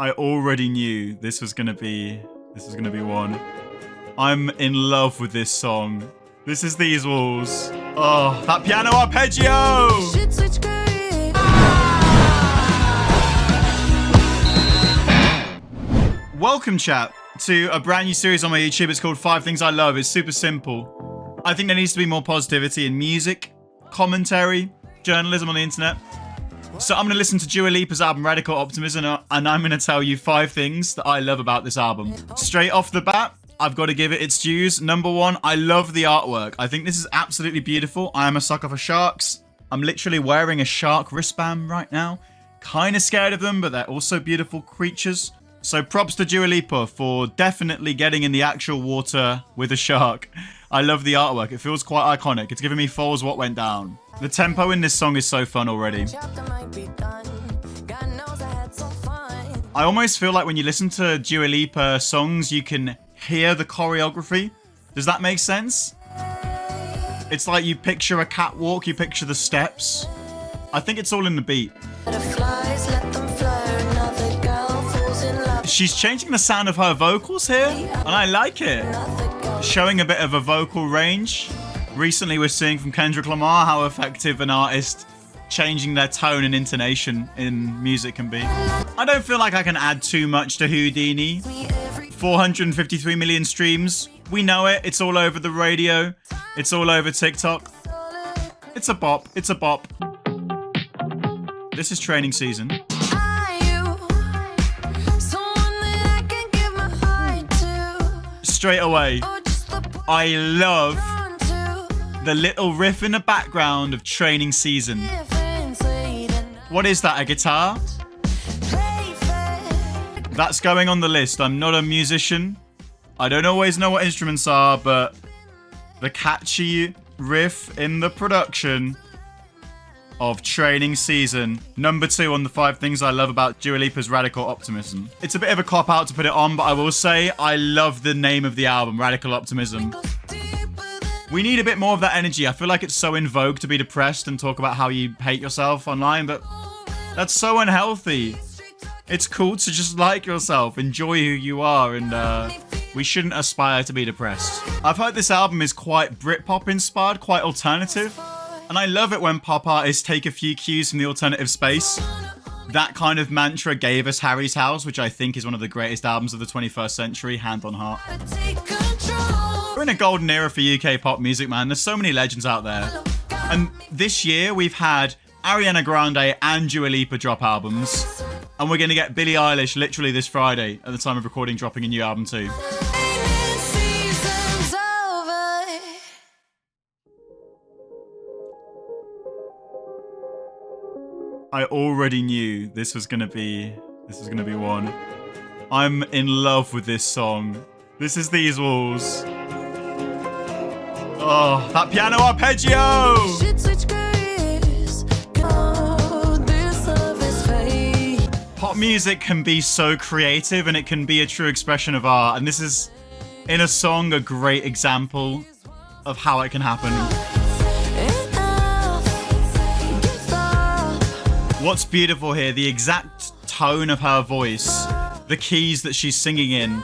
I already knew this was gonna be one. I'm in love with this song. This is These Walls. Oh, that piano arpeggio! Welcome, chat, to a brand new series on my YouTube. It's called 5 Things I Love. It's super simple. I think there needs to be more positivity in music, commentary, journalism on the internet. So I'm going to listen to Dua Lipa's album Radical Optimism, and I'm going to tell you 5 things that I love about this album. Straight off the bat, I've got to give it its dues. Number 1, I love the artwork. I think this is absolutely beautiful. I am a sucker for sharks. I'm literally wearing a shark wristband right now. Kind of scared of them, but they're also beautiful creatures. So props to Dua Lipa for definitely getting in the actual water with a shark. I love the artwork. It feels quite iconic. It's giving me Foles What Went Down. The tempo in this song is so fun already. I almost feel like when you listen to Dua Lipa songs, you can hear the choreography. Does that make sense? It's like you picture a catwalk, you picture the steps. I think it's all in the beat. She's changing the sound of her vocals here, and I like it. Showing a bit of a vocal range. Recently we're seeing from Kendrick Lamar how effective an artist changing their tone and intonation in music can be. I don't feel like I can add too much to Houdini. 453 million streams. We know it. It's all over the radio. It's all over TikTok. It's a bop. It's a bop. This is training season. Straight away, I love the little riff in the background of training season. What is that, a guitar? That's going on the list. I'm not a musician. I don't always know what instruments are, but the catchy riff in the production of training season. Number 2 on the 5 things I love about Dua Lipa's Radical Optimism. It's a bit of a cop-out to put it on, but I will say I love the name of the album, Radical Optimism. We need a bit more of that energy. I feel like it's so in vogue to be depressed and talk about how you hate yourself online, but that's so unhealthy. It's cool to just like yourself, enjoy who you are, and we shouldn't aspire to be depressed. I've heard this album is quite Britpop inspired, quite alternative. And I love it when pop artists take a few cues from the alternative space. That kind of mantra gave us Harry's House, which I think is one of the greatest albums of the 21st century, hand on heart. We're in a golden era for UK pop music, man. There's so many legends out there. And this year, we've had Ariana Grande and Dua Lipa drop albums. And we're going to get Billie Eilish literally this Friday, at the time of recording, dropping a new album too. I already knew this was gonna be one. I'm in love with this song. This is These Walls. Oh, that piano arpeggio! Pop music can be so creative and it can be a true expression of art. And this is, in a song, a great example of how it can happen. What's beautiful here, the exact tone of her voice, the keys that she's singing in.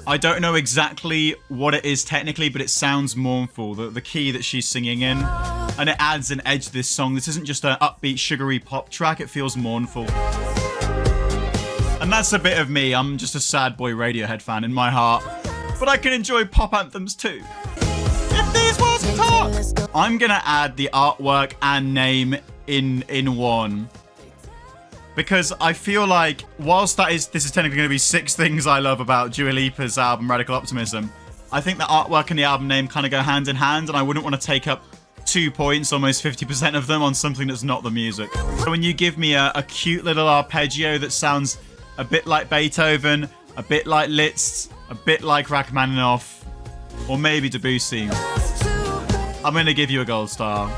I don't know exactly what it is technically, but it sounds mournful, the key that she's singing in. And it adds an edge to this song. This isn't just an upbeat, sugary pop track, it feels mournful. And that's a bit of me, I'm just a sad boy Radiohead fan in my heart. But I can enjoy pop anthems too. If these walls can talk! I'm gonna add the artwork and name in one. Because I feel like, whilst this is technically going to be 6 things I love about Dua Lipa's album Radical Optimism, I think the artwork and the album name kind of go hand in hand, and I wouldn't want to take up 2 points, almost 50% of them, on something that's not the music. So when you give me a cute little arpeggio that sounds a bit like Beethoven, a bit like Liszt, a bit like Rachmaninoff, or maybe Debussy, I'm going to give you a gold star.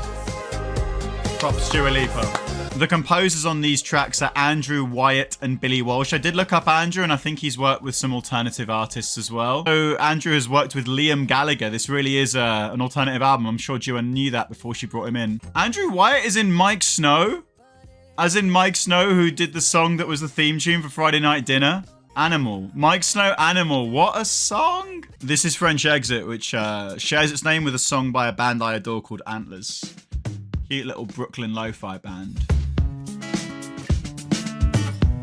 Props Dua Lipa. The composers on these tracks are Andrew Wyatt and Billy Walsh. I did look up Andrew, and I think he's worked with some alternative artists as well. So Andrew has worked with Liam Gallagher. This really is an alternative album. I'm sure Dua knew that before she brought him in. Andrew Wyatt is in Mike Snow. As in Mike Snow, who did the song that was the theme tune for Friday Night Dinner. Animal. Mike Snow, Animal. What a song. This is French Exit, which shares its name with a song by a band I adore called Antlers. Cute little Brooklyn lo-fi band.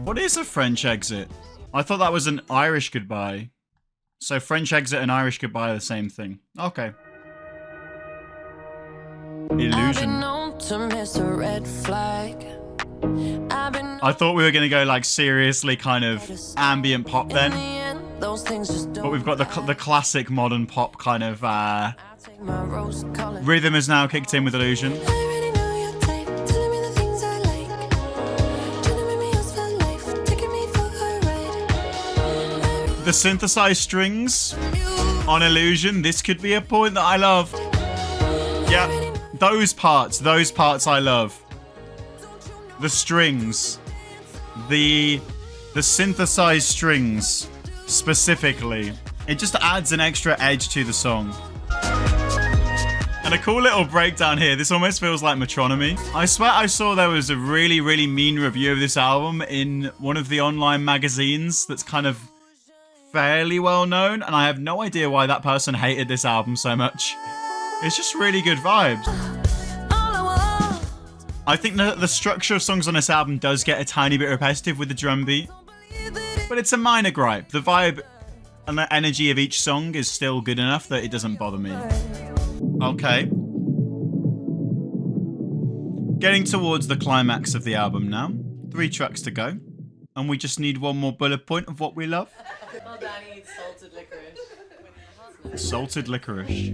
What is a French Exit? I thought that was an Irish goodbye. So French Exit and Irish goodbye are the same thing. Okay. Illusion. I thought we were going to go like seriously kind of ambient pop then. But we've got the classic modern pop kind of rhythm is now kicked in with Illusion. The synthesized strings on Illusion, this could be a point that I love. Yeah, those parts I love. The strings, the synthesized strings specifically. It just adds an extra edge to the song. And a cool little breakdown here. This almost feels like Metronomy. I swear I saw there was a really, really mean review of this album in one of the online magazines that's kind of fairly well known, and I have no idea why that person hated this album so much. It's just really good vibes. I think the structure of songs on this album does get a tiny bit repetitive with the drum beat, but it's a minor gripe. The vibe and the energy of each song is still good enough that it doesn't bother me. Okay. Getting towards the climax of the album now. 3 tracks to go. And we just need one more bullet point of what we love. Well, Danny eats salted licorice. Salted licorice.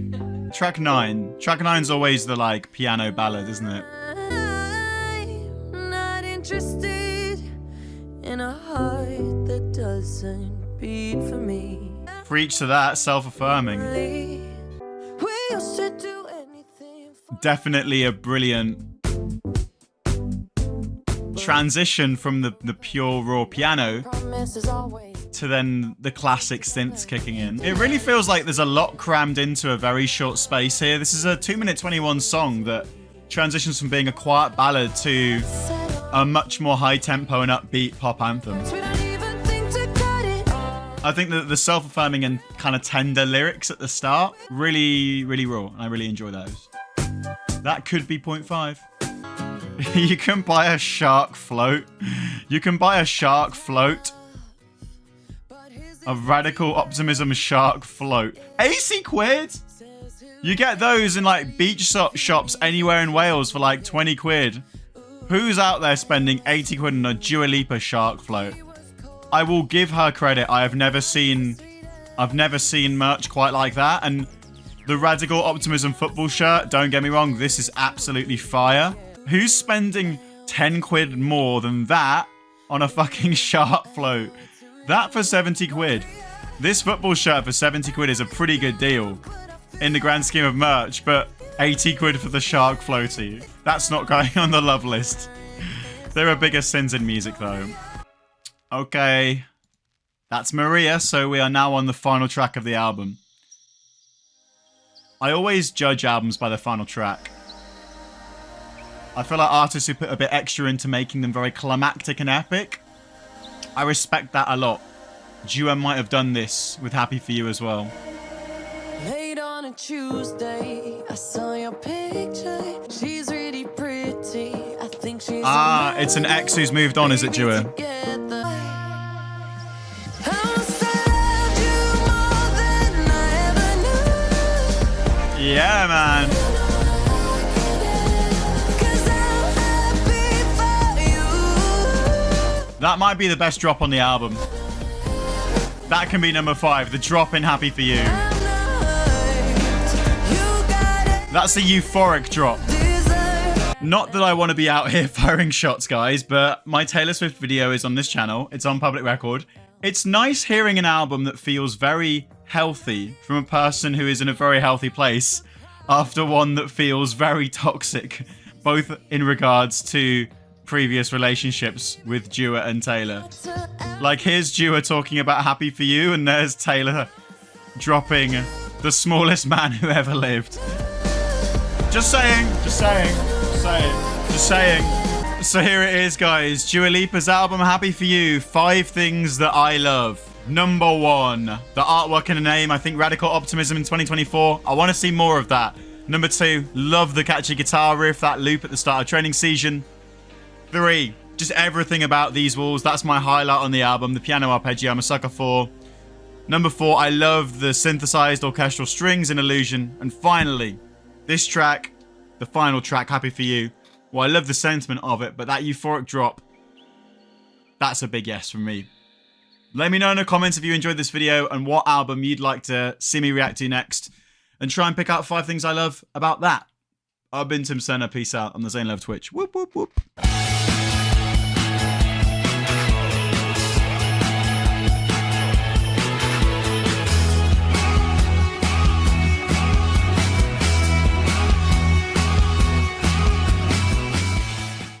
Track 9. Track 9's always the like piano ballad, isn't it? I'm not interested in a heart that doesn't beat for me. Preach to that, self-affirming. We used to do anything for Definitely a brilliant transition from the pure raw piano promises always. to then the classic synths kicking in. It really feels like there's a lot crammed into a very short space here. This is a 2-minute 21 song that transitions from being a quiet ballad to a much more high tempo and upbeat pop anthem. We don't even think to cut it. I think that the self-affirming and kind of tender lyrics at the start really, really raw, and I really enjoy those. That could be 0.5. You can buy a shark float. You can buy a shark float. A Radical Optimism shark float. 80 quid? You get those in like beach shops anywhere in Wales for like 20 quid. Who's out there spending 80 quid on a dualipa shark float? I will give her credit. I've never seen merch quite like that. And the Radical Optimism football shirt, don't get me wrong, this is absolutely fire. Who's spending 10 quid more than that on a fucking shark float? That for 70 quid. This football shirt for 70 quid is a pretty good deal in the grand scheme of merch, but 80 quid for the shark floaty. That's not going on the love list. There are bigger sins in music though. Okay. That's Maria, so we are now on the final track of the album. I always judge albums by the final track. I feel like artists who put a bit extra into making them very climactic and epic, I respect that a lot. Dua might have done this with Happy For You as well. Late on a Tuesday, I saw your picture. She's really pretty. I think she's It's an ex who's moved on, is it, Dua? together. I must have loved you more than I ever knew. Yeah, man. 'Cause I'm happy for you. That might be the best drop on the album. That can be number 5, the drop in Happy For You. That's a euphoric drop. Not that I want to be out here firing shots, guys, but my Taylor Swift video is on this channel. It's on public record. It's nice hearing an album that feels very healthy from a person who is in a very healthy place after one that feels very toxic, both in regards to previous relationships with Dua and Taylor. Like, here's Dua talking about Happy For You, and there's Taylor dropping the smallest man who ever lived. Just saying, just saying, just saying, just saying. So here it is, guys. Dua Lipa's album, Happy For You. 5 things that I love. Number 1, the artwork and the name. I think Radical Optimism in 2024. I want to see more of that. Number 2, love the catchy guitar riff, that loop at the start of training season. 3, just everything about these walls. That's my highlight on the album. The piano arpeggio, I'm a sucker for. Number 4, I love the synthesized orchestral strings in Illusion. And finally, this track, the final track, Happy For You. Well, I love the sentiment of it, but that euphoric drop, that's a big yes from me. Let me know in the comments if you enjoyed this video and what album you'd like to see me react to next. And try and pick out 5 things I love about that. I've been Tim Senna. Peace out on the Zane Love Twitch. Whoop, whoop, whoop.